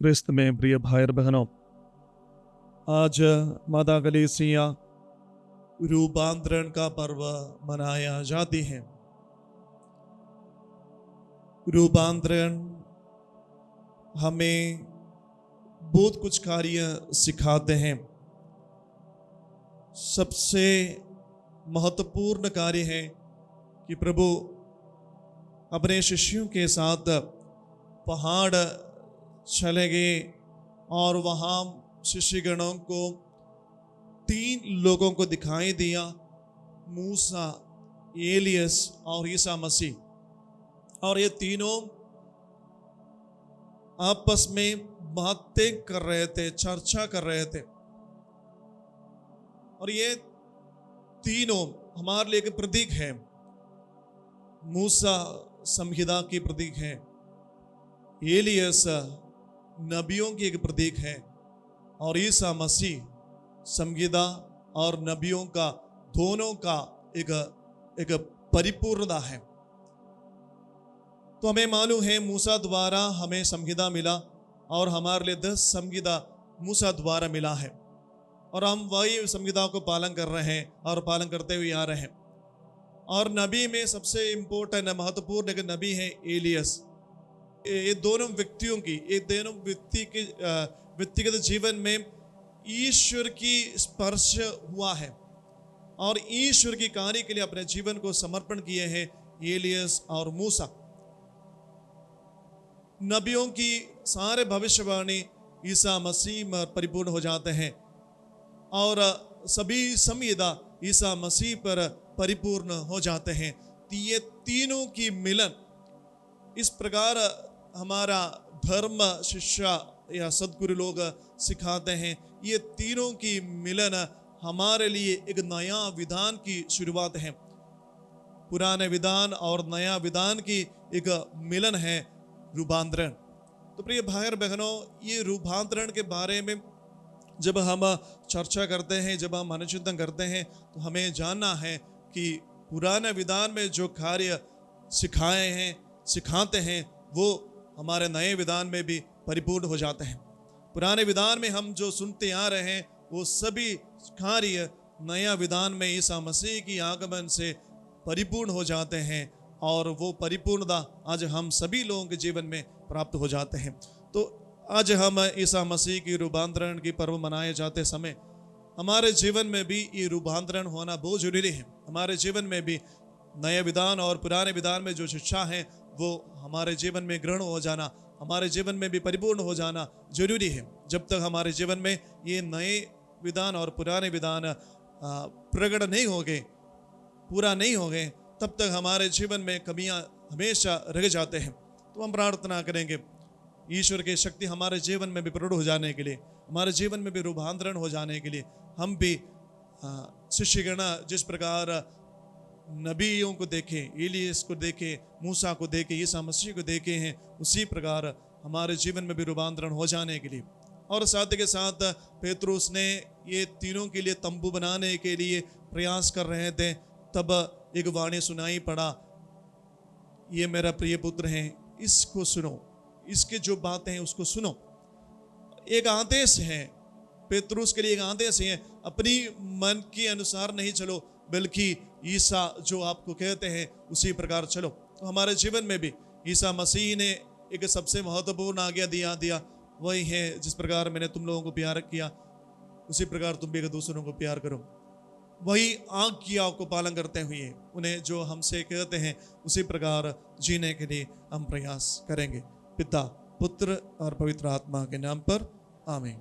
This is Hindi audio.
क्रिस्त में प्रिय भाई और बहनों, आज माता कलीसिया रूपांतरण का पर्व मनाया जाती है। रूपांतरण हमें बहुत कुछ कार्य सिखाते हैं। सबसे महत्वपूर्ण कार्य है कि प्रभु अपने शिष्यों के साथ पहाड़ चले गए और वहाँ शिष्यगणों को 3 लोगों को दिखाई दिया, मूसा, एलियस और ईसा मसीह। और ये तीनों आपस में बातें कर रहे थे, चर्चा कर रहे थे। और ये तीनों हमारे लिए एक प्रतीक है। मूसा संहिता की प्रतीक है, एलियस नबियों की एक प्रतीक है और ईसा मसीह संहिता और नबियों का दोनों का एक परिपूर्णता है। तो हमें मालूम है मूसा द्वारा हमें संहिता मिला और हमारे लिए 10 संहिता मूसा द्वारा मिला है और हम वही संहिता को पालन कर रहे हैं और पालन करते हुए आ रहे हैं। और नबी में सबसे इम्पोर्टेंट महत्वपूर्ण एक नबी है एलियस। ये दोनों व्यक्तियों की, ये दोनों व्यक्ति के व्यक्तिगत जीवन में ईश्वर की स्पर्श हुआ है और ईश्वर की कार्य के लिए अपने जीवन को समर्पण किए हैं एलियस और मूसा। नबियों की सारे भविष्यवाणी ईसा मसीह में परिपूर्ण हो जाते हैं और सभी संहिता ईसा मसीह पर परिपूर्ण हो जाते हैं। ये तीनों की मिलन, इस प्रकार हमारा धर्म शिक्षा या सदगुरु लोग सिखाते हैं। ये तीनों की मिलन हमारे लिए एक नया विधान की शुरुआत है। पुराने विधान और नया विधान की एक मिलन है रूपांतरण। तो प्रिय भाई और बहनों, ये रूपांतरण के बारे में जब हम चर्चा करते हैं, जब हम अनुचिंतन करते हैं, तो हमें जानना है कि पुराने विधान में जो कार्य सिखाए हैं, सिखाते हैं, वो हमारे नए विधान में भी परिपूर्ण हो जाते हैं। पुराने विधान में हम जो सुनते आ रहे हैं वो सभी कार्य नया विधान में ईसा मसीह की आगमन से परिपूर्ण हो जाते हैं और वो परिपूर्णता आज हम सभी लोगों के जीवन में प्राप्त हो जाते हैं। तो आज हम ईसा मसीह की रूपांतरण की पर्व मनाए जाते समय हमारे जीवन में भी ये रूपांतरण होना बहुत जरूरी है। हमारे जीवन में भी नए विधान और पुराने विधान में जो शिक्षा है वो हमारे जीवन में ग्रहण हो जाना, हमारे जीवन में भी परिपूर्ण हो जाना जरूरी है। जब तक हमारे जीवन में ये नए विधान और पुराने विधान प्रकट नहीं हो गए, पूरा नहीं हो गए, तब तक हमारे जीवन में कमियां हमेशा रह जाते हैं। तो हम प्रार्थना करेंगे ईश्वर की शक्ति हमारे जीवन में भी प्रकट हो जाने के लिए, हमारे जीवन में भी रूपांतरण हो जाने के लिए हम भी शिष्यगण जिस प्रकार नबियों को देखे, एलियस को देखे, मूसा को देखे, ईसा मसीह को देखे हैं, उसी प्रकार हमारे जीवन में भी रूपांतरण हो जाने के लिए। और साथ के साथ पेतरुस ने ये तीनों के लिए तंबू बनाने के लिए प्रयास कर रहे थे, तब एक वाणी सुनाई पड़ा, ये मेरा प्रिय पुत्र है, इसको सुनो, इसके जो बातें हैं उसको सुनो। एक आदेश है पेतरुस के लिए, एक आदेश है, अपनी मन के अनुसार नहीं चलो, बल्कि ईसा जो आपको कहते हैं उसी प्रकार चलो। तो हमारे जीवन में भी ईसा मसीह ने एक सबसे महत्वपूर्ण आज्ञा दिया, वही है जिस प्रकार मैंने तुम लोगों को प्यार किया उसी प्रकार तुम भी एक दूसरों को प्यार करो। वही आज्ञा को पालन करते हुए उन्हें जो हमसे कहते हैं उसी प्रकार जीने के लिए हम प्रयास करेंगे। पिता, पुत्र और पवित्र आत्मा के नाम पर आमीन।